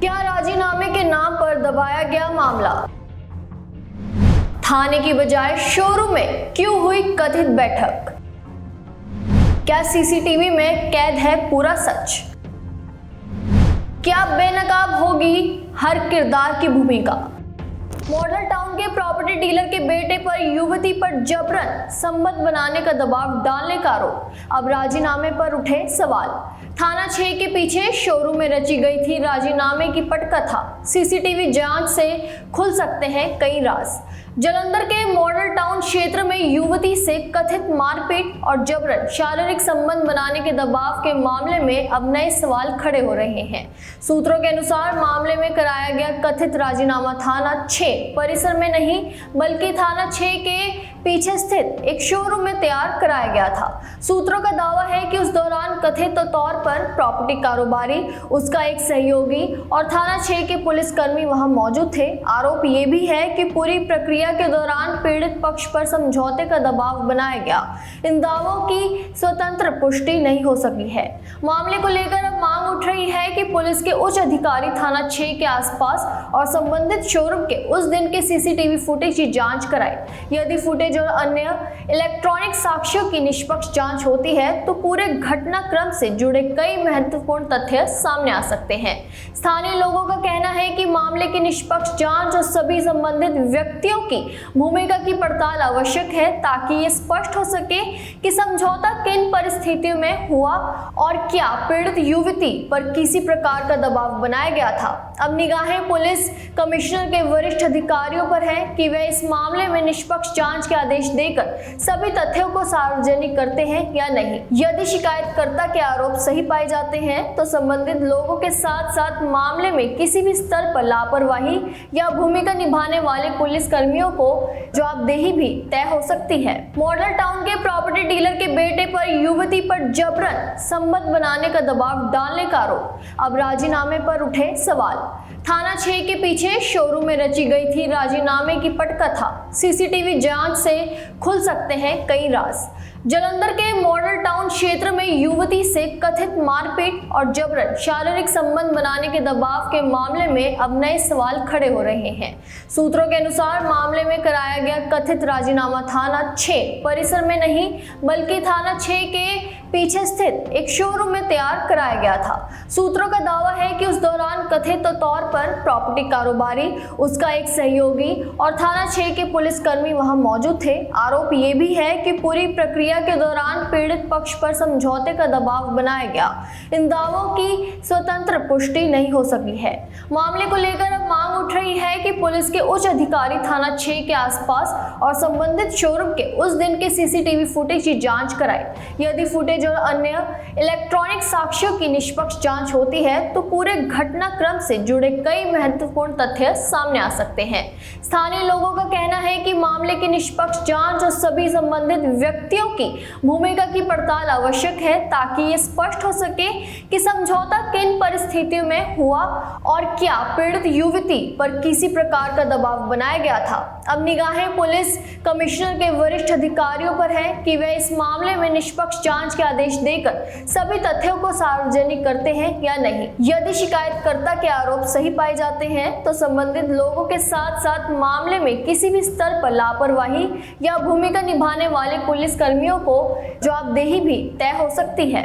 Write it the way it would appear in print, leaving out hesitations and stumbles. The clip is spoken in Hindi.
क्या राजीनामे के नाम पर दबाया गया मामला? थाने की बजाय शोरूम में क्यों हुई कथित बैठक? क्या सीसीटीवी में कैद है पूरा सच? क्या बेनकाब होगी हर किरदार की भूमिका? मॉडल टाउन के प्रॉपर्टी डीलर के बेटे पर युवती पर जबरन संबंध बनाने का दबाव डालने का आरोप, अब राजीनामे पर उठे सवाल। थाना 6 के पीछे शोरूम में रची गई थी राजीनामे की पटकथा। सीसीटीवी जांच से खुल सकते हैं कई राज। जालंधर के मॉडल टाउन क्षेत्र में युवती से कथित मारपीट और जबरन शारीरिक संबंध बनाने के दबाव के मामले में अब नए सवाल खड़े हो रहे हैं। सूत्रों के अनुसार मामले में कराया गया कथित राजीनामा थाना 6 परिसर में नहीं बल्कि थाना 6 के पीछे स्थित एक शोरूम में तैयार कराया गया था। सूत्रों का दावा है कि उस दौरान कथित तौर पर प्रॉपर्टी कारोबारी, उसका एक सहयोगी और थाना 6 के पुलिसकर्मी वहां मौजूद थे। आरोप ये भी है कि पूरी प्रक्रिया के दौरान पीड़ित पक्ष पर समझौते का दबाव बनाया गया। इन दावों की स्वतंत्र पुष्टि नहीं हो सकी है। मामले को लेकर अब मांग उठ रही है कि पुलिस के उच्च अधिकारी थाना 6 के आसपास और संबंधित शोरूम के उस दिन के सीसीटीवी फुटेज की जांच कराए। यदि फुटेज और अन्य इलेक्ट्रॉनिक साक्ष्यों की निष्पक्ष जांच होती है तो पूरे घटनाक्रम से जुड़े कई महत्वपूर्ण तथ्य सामने आ सकते हैं। स्थानीय लोगों का कहना है कि मामले की निष्पक्ष जांच और सभी संबंधित व्यक्तियों की भूमिका की पड़ताल आवश्यक है ताकि ये स्पष्ट हो सके कि समझौता किन परिस्थितियों में हुआ और क्या पीड़ित युवती पर किसी प्रकार का दबाव बनाया गया था। अब निगाहें पुलिस कमिश्नर के वरिष्ठ अधिकारियों पर है कि वे इस मामले में निष्पक्ष जांच के आदेश देकर सभी तथ्यों को सार्वजनिक करते हैं या नहीं। यदि शिकायतकर्ता के आरोप सही पाए जाते हैं तो संबंधित लोगों के साथ साथ मामले में किसी भी स्तर पर लापरवाही या भूमिका निभाने वाले पुलिस कर्मियों को जवाबदेही भी तय हो सकती है। मॉडल टाउन के प्रॉपर्टी डीलर के बेटे पर युवती पर जबरन संबंध बनाने का दबाव डालने का आरोप, अब राजीनामे पर उठे सवाल। थाना 6 के पीछे शोरूम में रची गई थी राजीनामे की पटकथा। सीसीटीवी जांच से खुल सकते हैं कई राज। जालंधर के मॉडल टाउन क्षेत्र में युवती से कथित मारपीट और जबरन शारीरिक संबंध बनाने के दबाव के मामले में अब नए सवाल खड़े हो रहे हैं। सूत्रों के अनुसार मामले में कराया गया कथित राजीनामा थाना 6 परिसर में नहीं बल्कि थाना 6 के पीछे स्थित एक शोरूम में तैयार कराया गया था। सूत्रों का दावा है कि उस दौरान कथित तौर पर प्रॉपर्टी कारोबारी, उसका एक सहयोगी और थाना 6 के पुलिसकर्मी वहां मौजूद थे। आरोप ये भी है कि पूरी प्रक्रिया के दौरान पीड़ित पक्ष पर समझौते का दबाव बनाया गया। इन दावों की स्वतंत्र पुष्टि नहीं हो सकी है। मामले को लेकर अब मांग उठ रही है कि पुलिस के उच्च अधिकारी थाना 6 के आसपास और संबंधित शोरूम के उस दिन के सीसीटीवी फुटेज की जांच कराए। यदि फुटेज और अन्य इलेक्ट्रॉनिक साक्ष्यों की निष्पक्ष जांच होती है तो पूरे घटनाक्रम से जुड़े कई महत्वपूर्ण तथ्य सामने आ सकते हैं। स्थानीय लोगों का कहना है कि मामले की निष्पक्ष जांच और सभी संबंधित व्यक्तियों की भूमिका की पड़ताल आवश्यक है ताकि ये स्पष्ट हो सके कि समझौता किन परिस्थितियों में हुआ और क्या पीड़ित युवती पर किसी प्रकार का दबाव बनाया गया था। अब निगाहें पुलिस कमिश्नर के वरिष्ठ अधिकारियों पर है कि वे इस मामले में निष्पक्ष जांच के आदेश देकर सभी तथ्यों को सार्वजनिक करते हैं या नहीं। यदि शिकायतकर्ता के आरोप सही पाए जाते हैं तो संबंधित लोगों के साथ साथ मामले में किसी भी स्तर पर लापरवाही या भूमिका निभाने वाले पुलिस कर्मियों को जवाबदेही भी तय हो सकती है।